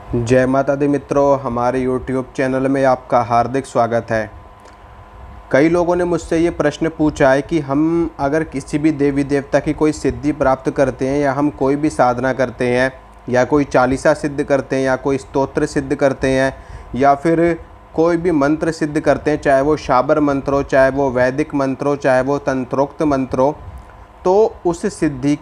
जय माता दी मित्रों, हमारे YouTube चैनल में आपका हार्दिक स्वागत है। कई लोगों ने मुझसे ये प्रश्न पूछा है कि हम अगर किसी भी देवी देवता की कोई सिद्धि प्राप्त करते हैं या हम कोई भी साधना करते हैं या कोई चालीसा सिद्ध करते हैं या कोई स्तोत्र सिद्ध करते हैं या फिर कोई भी मंत्र सिद्ध करते हैं, चाहे वो शाबर मंत्र हो, चाहे वो वैदिक मंत्र हो, चाहे वो तंत्रोक्त मंत्र हो, तो उस सिद्धि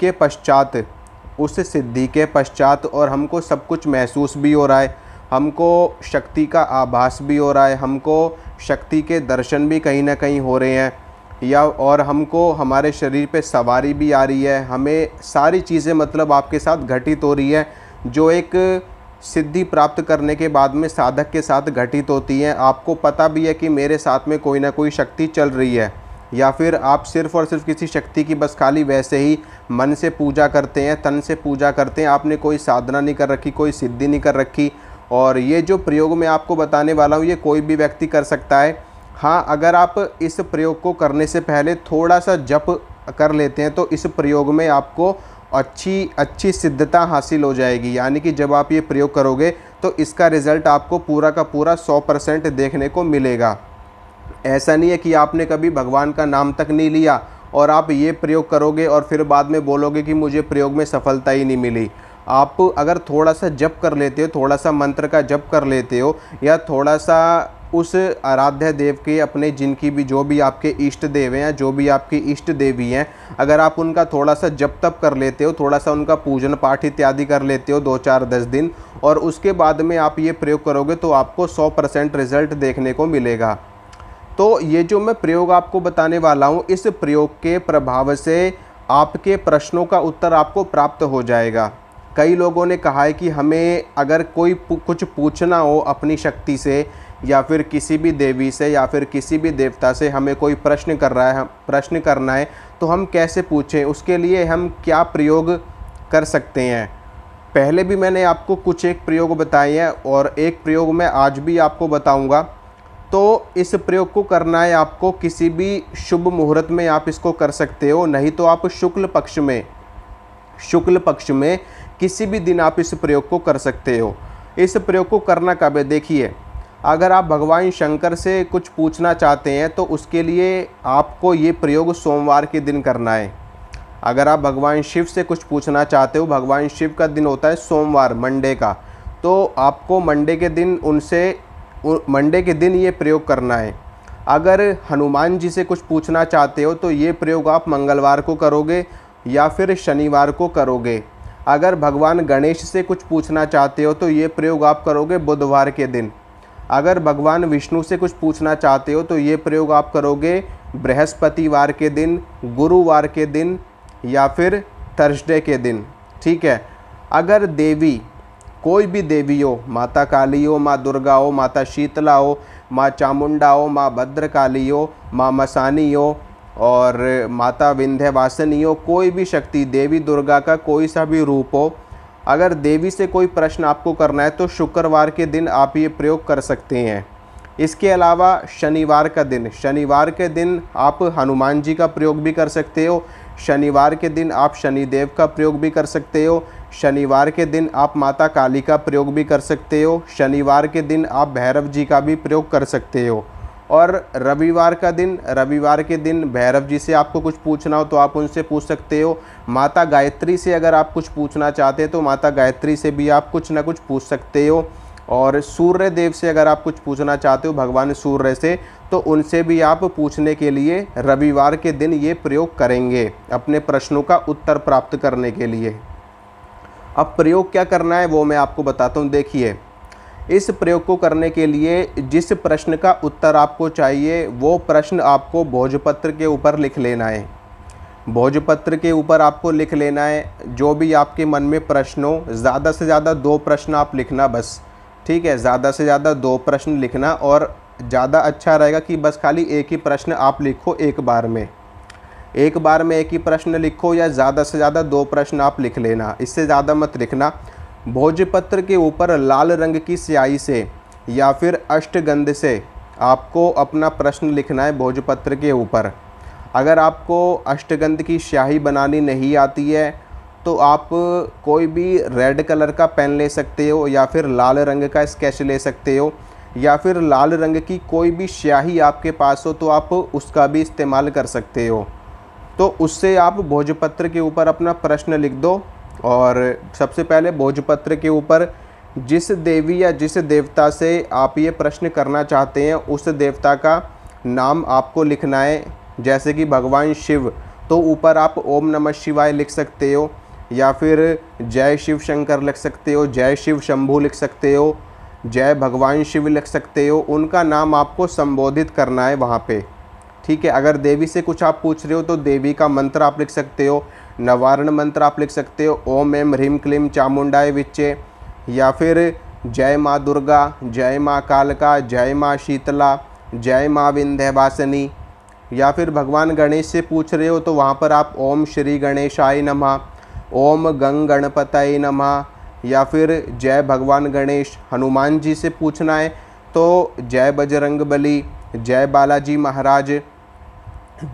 के पश्चात और हमको सब कुछ महसूस भी हो रहा है, हमको शक्ति का आभास भी हो रहा है, हमको शक्ति के दर्शन भी कहीं ना कहीं हो रहे हैं और हमको हमारे शरीर पे सवारी भी आ रही है, हमें सारी चीज़ें मतलब आपके साथ घटित हो रही है जो एक सिद्धि प्राप्त करने के बाद में साधक के साथ घटित होती हैं। आपको पता भी है कि मेरे साथ में कोई ना कोई शक्ति चल रही है, या फिर आप सिर्फ़ और सिर्फ किसी शक्ति की बस खाली वैसे ही मन से पूजा करते हैं, तन से पूजा करते हैं, आपने कोई साधना नहीं कर रखी, कोई सिद्धि नहीं कर रखी। और ये जो प्रयोग मैं आपको बताने वाला हूँ ये कोई भी व्यक्ति कर सकता है। हाँ, अगर आप इस प्रयोग को करने से पहले थोड़ा सा जप कर लेते हैं तो इस प्रयोग में आपको अच्छी सिद्धता हासिल हो जाएगी। यानी कि जब आप ये प्रयोग करोगे तो इसका रिज़ल्ट आपको पूरा का पूरा 100% देखने को मिलेगा। ऐसा नहीं है कि आपने कभी भगवान का नाम तक नहीं लिया और आप ये प्रयोग करोगे और फिर बाद में बोलोगे कि मुझे प्रयोग में सफलता ही नहीं मिली। आप अगर थोड़ा सा जप कर लेते हो, थोड़ा सा मंत्र का जप कर लेते हो, या थोड़ा सा उस आराध्य देव के अपने जिनकी भी जो भी आपके इष्ट देव हैं या जो भी आपकी इष्ट देवी हैं, अगर आप उनका थोड़ा सा जप तप कर लेते हो, थोड़ा सा उनका पूजन पाठ इत्यादि कर लेते हो 2-4-10 दिन, और उसके बाद में आप ये प्रयोग करोगे तो आपको 100% रिज़ल्ट देखने को मिलेगा। तो ये जो मैं प्रयोग आपको बताने वाला हूँ, इस प्रयोग के प्रभाव से आपके प्रश्नों का उत्तर आपको प्राप्त हो जाएगा। कई लोगों ने कहा है कि हमें अगर कोई कुछ पूछना हो अपनी शक्ति से या फिर किसी भी देवी से या फिर किसी भी देवता से, हमें कोई प्रश्न करना है तो हम कैसे पूछें, उसके लिए हम क्या प्रयोग कर सकते हैं। पहले भी मैंने आपको कुछ एक प्रयोग बताए हैं और एक प्रयोग मैं आज भी आपको बताऊँगा। तो इस प्रयोग को करना है आपको किसी भी शुभ मुहूर्त में आप इसको कर सकते हो, नहीं तो आप शुक्ल पक्ष में किसी भी दिन आप इस प्रयोग को कर सकते हो। इस प्रयोग को करना कब है, देखिए, अगर आप भगवान शंकर से कुछ पूछना चाहते हैं तो उसके लिए आपको ये प्रयोग सोमवार के दिन करना है। अगर आप भगवान शिव से कुछ पूछना चाहते हो, भगवान शिव का दिन होता है सोमवार, मंडे का, तो आपको मंडे के दिन ये प्रयोग करना है। अगर हनुमान जी से कुछ पूछना चाहते हो तो ये प्रयोग आप मंगलवार को करोगे या फिर शनिवार को करोगे। अगर भगवान गणेश से कुछ पूछना चाहते हो तो ये प्रयोग आप करोगे बुधवार के दिन। अगर भगवान विष्णु से कुछ पूछना चाहते हो तो ये प्रयोग आप करोगे बृहस्पतिवार के दिन, गुरुवार के दिन या फिर थर्सडे के दिन। ठीक है। अगर कोई भी देवी हो, माता काली हो, माँ दुर्गा हो, माता शीतला हो, माँ चामुंडा हो, माँ भद्रकाली हो, माँ मसानी हो और माता विंध्यवासिनी हो, कोई भी शक्ति देवी दुर्गा का कोई सा भी रूप हो, अगर देवी से कोई प्रश्न आपको करना है तो शुक्रवार के दिन आप ये प्रयोग कर सकते हैं। इसके अलावा शनिवार के दिन आप हनुमान जी का प्रयोग भी कर सकते हो। शनिवार के दिन आप शनिदेव का प्रयोग भी कर सकते हो। शनिवार के दिन आप माता काली का प्रयोग भी कर सकते हो। शनिवार के दिन आप भैरव जी का भी प्रयोग कर सकते हो। और रविवार के दिन भैरव जी से आपको कुछ पूछना हो तो आप उनसे पूछ सकते हो। माता गायत्री से अगर आप कुछ पूछना चाहते हैं तो माता गायत्री से भी आप कुछ ना कुछ पूछ सकते हो। और सूर्य देव से अगर आप कुछ पूछना चाहते हो, भगवान सूर्य से, तो उनसे भी आप पूछने के लिए रविवार के दिन ये प्रयोग करेंगे अपने प्रश्नों का उत्तर प्राप्त करने के लिए। अब प्रयोग क्या करना है वो मैं आपको बताता हूँ। देखिए, इस प्रयोग को करने के लिए जिस प्रश्न का उत्तर आपको चाहिए वो प्रश्न आपको भोजपत्र के ऊपर लिख लेना है। भोजपत्र के ऊपर आपको लिख लेना है जो भी आपके मन में प्रश्न हो। ज़्यादा से ज़्यादा 2 प्रश्न आप लिखना बस। ठीक है, ज़्यादा से ज़्यादा 2 प्रश्न लिखना, और ज़्यादा अच्छा रहेगा कि बस खाली एक ही प्रश्न आप लिखो एक बार में एक ही प्रश्न लिखो, या ज़्यादा से ज़्यादा 2 प्रश्न आप लिख लेना, इससे ज़्यादा मत लिखना। भोजपत्र के ऊपर लाल रंग की स्याही से या फिर अष्टगंध से आपको अपना प्रश्न लिखना है भोजपत्र के ऊपर। अगर आपको अष्टगंध की स्याही बनानी नहीं आती है तो आप कोई भी रेड कलर का पेन ले सकते हो, या फिर लाल रंग का स्केच ले सकते हो, या फिर लाल रंग की कोई भी स्याही आपके पास हो तो आप उसका भी इस्तेमाल कर सकते हो। तो उससे आप भोजपत्र के ऊपर अपना प्रश्न लिख दो। और सबसे पहले भोजपत्र के ऊपर जिस देवी या जिस देवता से आप ये प्रश्न करना चाहते हैं उस देवता का नाम आपको लिखना है। जैसे कि भगवान शिव, तो ऊपर आप ओम नमः शिवाय लिख सकते हो, या फिर जय शिव शंकर लिख सकते हो, जय शिव शंभू लिख सकते हो, जय भगवान शिव लिख सकते हो। उनका नाम आपको संबोधित करना है वहाँ पे, ठीक है। अगर देवी से कुछ आप पूछ रहे हो तो देवी का मंत्र आप लिख सकते हो, नवारण मंत्र आप लिख सकते हो, ओम एम ह्रीम क्लीम चामुंडाय विच्चे, या फिर जय माँ दुर्गा, जय माँ कालका, जय माँ शीतला, जय माँ विंध्यवासिनी। या फिर भगवान गणेश से पूछ रहे हो तो वहाँ पर आप ओम श्री गणेशाय नमः, ओम गंग गणपतये नमः, या फिर जय भगवान गणेश। हनुमान जी से पूछना है तो जय बजरंग बली, जय बालाजी महाराज,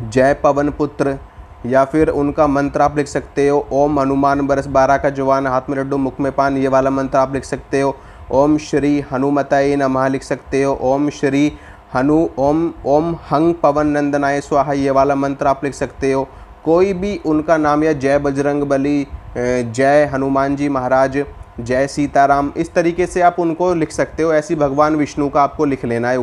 जय पवन पुत्र, या फिर उनका मंत्र आप लिख सकते हो ओम हनुमान बरस 12 का जवान, हाथ में लड्डू मुख में पान, ये वाला मंत्र आप लिख सकते हो। ओम श्री हनुमतये नमः लिख सकते हो, ओम श्री ओम हंग पवन नंदनाय स्वाहा, ये वाला मंत्र आप लिख सकते हो। कोई भी उनका नाम, या जय बजरंग बली, जय हनुमान जी महाराज, जय सीताराम, इस तरीके से आप उनको लिख सकते हो। ऐसी भगवान विष्णु का आपको लिख लेना है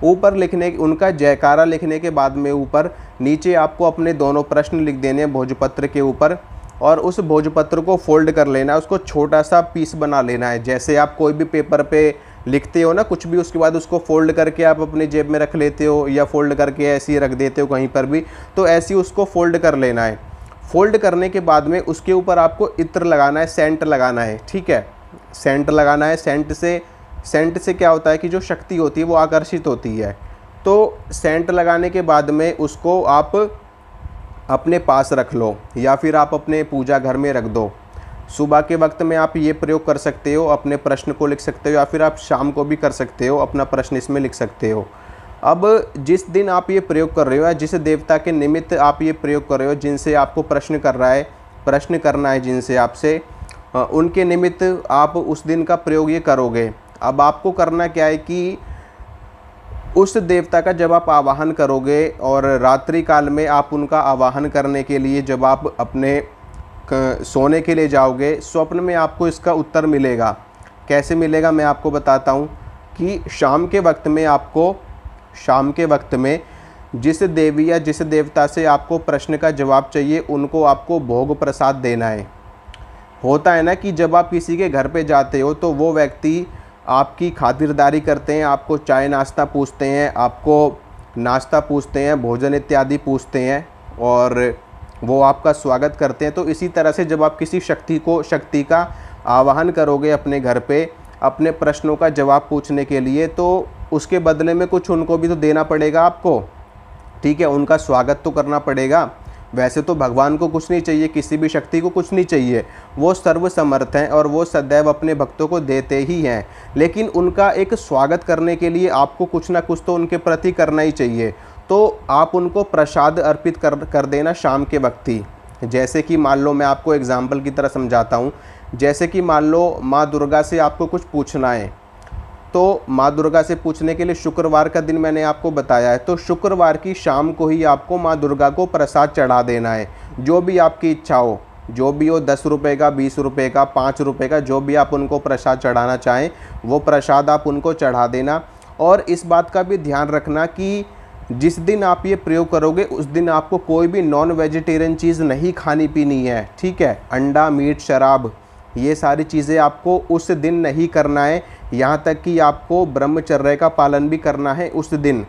ऊपर लिखने, उनका जयकारा लिखने के बाद में ऊपर नीचे आपको अपने दोनों प्रश्न लिख देने हैं भोजपत्र के ऊपर, और उस भोजपत्र को फोल्ड कर लेना है, उसको छोटा सा पीस बना लेना है। जैसे आप कोई भी पेपर पे लिखते हो ना कुछ भी, उसके बाद उसको फोल्ड करके आप अपने जेब में रख लेते हो, या फोल्ड करके ऐसे ही रख देते हो कहीं पर भी, तो ऐसे ही उसको फोल्ड कर लेना है। फोल्ड करने के बाद में उसके ऊपर आपको इत्र लगाना है, सेंट लगाना है, ठीक है, सेंट लगाना है। सेंट से क्या होता है कि जो शक्ति होती है वो आकर्षित होती है। तो सेंट लगाने के बाद में उसको आप अपने पास रख लो, या फिर आप अपने पूजा घर में रख दो। सुबह के वक्त में आप ये प्रयोग कर सकते हो, अपने प्रश्न को लिख सकते हो, या फिर आप शाम को भी कर सकते हो, अपना प्रश्न इसमें लिख सकते हो। अब जिस दिन आप ये प्रयोग कर रहे हो, या जिस देवता के निमित्त आप ये प्रयोग कर रहे हो, जिनसे आपको प्रश्न करना है जिनसे आपसे, उनके निमित्त आप उस दिन का प्रयोग ये करोगे। अब आपको करना क्या है कि उस देवता का जब आप आवाहन करोगे, और रात्रि काल में आप उनका आवाहन करने के लिए जब आप अपने सोने के लिए जाओगे, स्वप्न में आपको इसका उत्तर मिलेगा। कैसे मिलेगा मैं आपको बताता हूँ कि शाम के वक्त में जिस देवी या जिस देवता से आपको प्रश्न का जवाब चाहिए उनको आपको भोग प्रसाद देना है। होता है ना कि जब आप किसी के घर पे जाते हो तो वो व्यक्ति आपकी खातिरदारी करते हैं, आपको चाय नाश्ता पूछते हैं, आपको नाश्ता पूछते हैं, भोजन इत्यादि पूछते हैं, और वो आपका स्वागत करते हैं। तो इसी तरह से जब आप किसी शक्ति का आवाहन करोगे अपने घर पे अपने प्रश्नों का जवाब पूछने के लिए, तो उसके बदले में कुछ उनको भी तो देना पड़ेगा आपको, ठीक है, उनका स्वागत तो करना पड़ेगा। वैसे तो भगवान को कुछ नहीं चाहिए, किसी भी शक्ति को कुछ नहीं चाहिए, वो सर्वसमर्थ हैं और वो सदैव अपने भक्तों को देते ही हैं, लेकिन उनका एक स्वागत करने के लिए आपको कुछ ना कुछ तो उनके प्रति करना ही चाहिए। तो आप उनको प्रसाद अर्पित कर देना शाम के वक्त ही। जैसे कि मान लो, मैं आपको एग्जाम्पल की तरह समझाता हूँ, जैसे कि मान लो माँ दुर्गा से आपको कुछ पूछना है, तो माँ दुर्गा से पूछने के लिए शुक्रवार का दिन मैंने आपको बताया है, तो शुक्रवार की शाम को ही आपको माँ दुर्गा को प्रसाद चढ़ा देना है, जो भी आपकी इच्छा हो, जो भी हो, 10 रुपये का, 20 रुपये का, 5 रुपये का, जो भी आप उनको प्रसाद चढ़ाना चाहें वो प्रसाद आप उनको चढ़ा देना। और इस बात का भी ध्यान रखना कि जिस दिन आप ये प्रयोग करोगे उस दिन आपको कोई भी नॉन वेजिटेरियन चीज़ नहीं खानी पीनी है, ठीक है, अंडा, मीट, शराब, ये सारी चीज़ें आपको उस दिन नहीं करना है। यहाँ तक कि आपको ब्रह्मचर्य का पालन भी करना है उस दिन।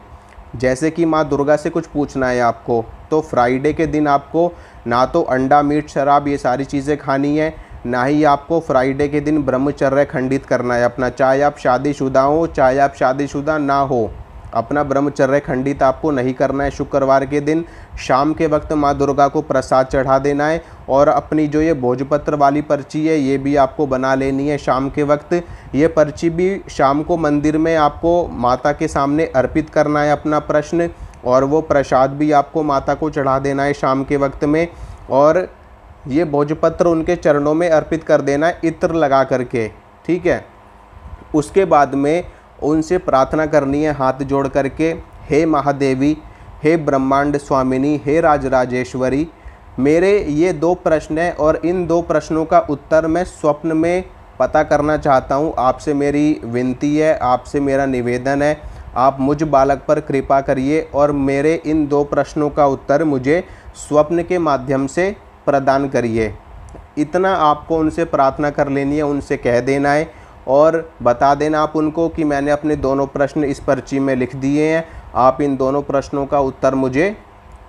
जैसे कि माँ दुर्गा से कुछ पूछना है आपको, तो फ्राइडे के दिन आपको ना तो अंडा, मीट, शराब ये सारी चीज़ें खानी है, ना ही आपको फ्राइडे के दिन ब्रह्मचर्य खंडित करना है अपना। चाहे आप शादीशुदा हो, चाहे आप शादीशुदा ना हो, अपना ब्रह्मचर्य खंडित आपको नहीं करना है। शुक्रवार के दिन शाम के वक्त माँ दुर्गा को प्रसाद चढ़ा देना है। और अपनी जो ये भोजपत्र वाली पर्ची है ये भी आपको बना लेनी है शाम के वक्त। ये पर्ची भी शाम को मंदिर में आपको माता के सामने अर्पित करना है अपना प्रश्न, और वो प्रसाद भी आपको माता को चढ़ा देना है शाम के वक्त में। और ये भोजपत्र उनके चरणों में अर्पित कर देना है इत्र लगा करके, ठीक है। उसके बाद में उनसे प्रार्थना करनी है हाथ जोड़ करके, हे महादेवी, हे ब्रह्मांड स्वामिनी, हे राजराजेश्वरी, मेरे ये 2 प्रश्न हैं और इन 2 प्रश्नों का उत्तर मैं स्वप्न में पता करना चाहता हूँ। आपसे मेरी विनती है, आपसे मेरा निवेदन है, आप मुझ बालक पर कृपा करिए और मेरे इन 2 प्रश्नों का उत्तर मुझे स्वप्न के माध्यम से प्रदान करिए। इतना आपको उनसे प्रार्थना कर लेनी है, उनसे कह देना है और बता देना आप उनको कि मैंने अपने दोनों प्रश्न इस पर्ची में लिख दिए हैं, आप इन दोनों प्रश्नों का उत्तर मुझे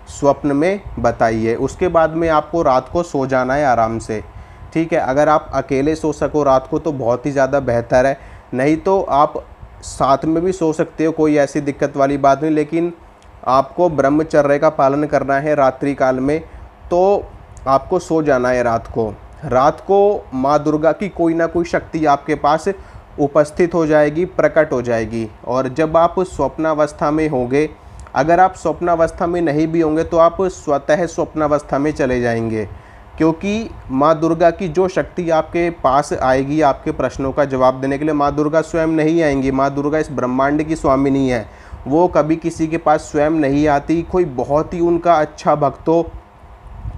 स्वप्न में बताइए। उसके बाद में आपको रात को सो जाना है आराम से, ठीक है। अगर आप अकेले सो सको रात को तो बहुत ही ज़्यादा बेहतर है, नहीं तो आप साथ में भी सो सकते हो, कोई ऐसी दिक्कत वाली बात नहीं, लेकिन आपको ब्रह्मचर्य का पालन करना है रात्रि काल में, तो आपको सो जाना है रात को। रात को माँ दुर्गा की कोई ना कोई शक्ति आपके पास उपस्थित हो जाएगी, प्रकट हो जाएगी। और जब आप स्वप्नावस्था में होंगे, अगर आप स्वप्नावस्था में नहीं भी होंगे तो आप स्वतः स्वप्नावस्था में चले जाएंगे, क्योंकि माँ दुर्गा की जो शक्ति आपके पास आएगी आपके प्रश्नों का जवाब देने के लिए, माँ दुर्गा स्वयं नहीं आएंगी। माँ दुर्गा इस ब्रह्मांड की स्वामिनी है, वो कभी किसी के पास स्वयं नहीं आती। कोई बहुत ही उनका अच्छा भक्त हो,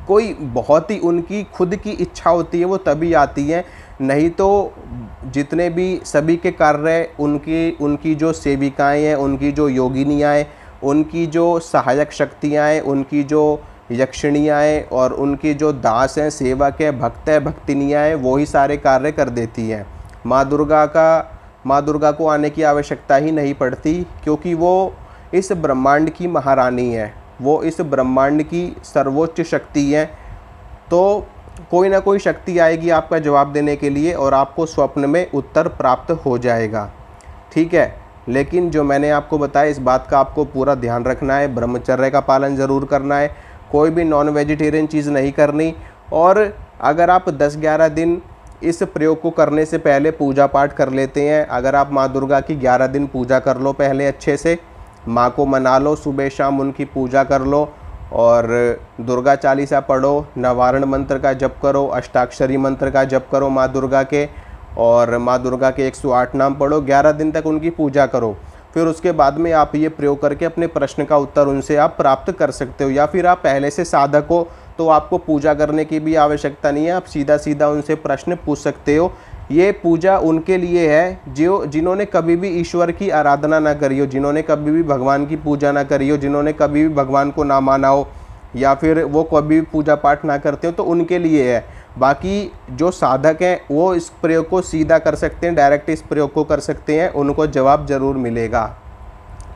कोई बहुत ही उनकी खुद की इच्छा होती है वो तभी आती है, नहीं तो जितने भी सभी के कार्य उनकी जो सेविकाएं हैं, उनकी जो योगिनियाँ हैं, उनकी जो सहायक शक्तियाँ हैं, उनकी जो यक्षिणियाँ हैं और उनकी जो दास हैं, सेवक हैं, भक्त हैं, भक्तिनियाँ हैं, वो ही सारे कार्य कर देती हैं। माँ दुर्गा को आने की आवश्यकता ही नहीं पड़ती, क्योंकि वो इस ब्रह्मांड की महारानी है, वो इस ब्रह्मांड की सर्वोच्च शक्ति है। तो कोई ना कोई शक्ति आएगी आपका जवाब देने के लिए और आपको स्वप्न में उत्तर प्राप्त हो जाएगा, ठीक है। लेकिन जो मैंने आपको बताया इस बात का आपको पूरा ध्यान रखना है, ब्रह्मचर्य का पालन ज़रूर करना है, कोई भी नॉन वेजिटेरियन चीज़ नहीं करनी। और अगर आप 10-11 दिन इस प्रयोग को करने से पहले पूजा पाठ कर लेते हैं, अगर आप माँ दुर्गा की 11 दिन पूजा कर लो पहले अच्छे से, माँ को मना लो, सुबह शाम उनकी पूजा कर लो और दुर्गा चालीसा पढ़ो, नवारण मंत्र का जप करो, अष्टाक्षरी मंत्र का जप करो माँ दुर्गा के, और माँ दुर्गा के 108 नाम पढ़ो, 11 दिन तक उनकी पूजा करो। फिर उसके बाद में आप ये प्रयोग करके अपने प्रश्न का उत्तर उनसे आप प्राप्त कर सकते हो। या फिर आप पहले से साधक हो तो आपको पूजा करने की भी आवश्यकता नहीं है, आप सीधा सीधा उनसे प्रश्न पूछ सकते हो। ये पूजा उनके लिए है जिन्होंने कभी भी ईश्वर की आराधना ना करी हो, जिन्होंने कभी भी भगवान की पूजा ना करी हो, जिन्होंने कभी भी भगवान को ना माना हो, या फिर वो कभी भी पूजा पाठ ना करते हो, तो उनके लिए है। बाकी जो साधक हैं वो इस प्रयोग को सीधा कर सकते हैं, डायरेक्ट इस प्रयोग को कर सकते हैं, उनको जवाब ज़रूर मिलेगा,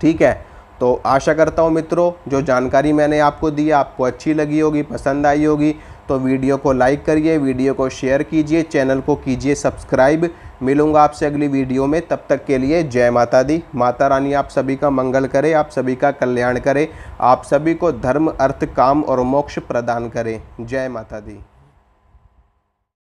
ठीक है। तो आशा करता हूँ मित्रों जो जानकारी मैंने आपको दी आपको अच्छी लगी होगी, पसंद आई होगी। तो वीडियो को लाइक करिए, वीडियो को शेयर कीजिए, चैनल को कीजिए सब्सक्राइब। मिलूंगा आपसे अगली वीडियो में, तब तक के लिए जय माता दी। माता रानी आप सभी का मंगल करे, आप सभी का कल्याण करे, आप सभी को धर्म, अर्थ, काम और मोक्ष प्रदान करे। जय माता दी।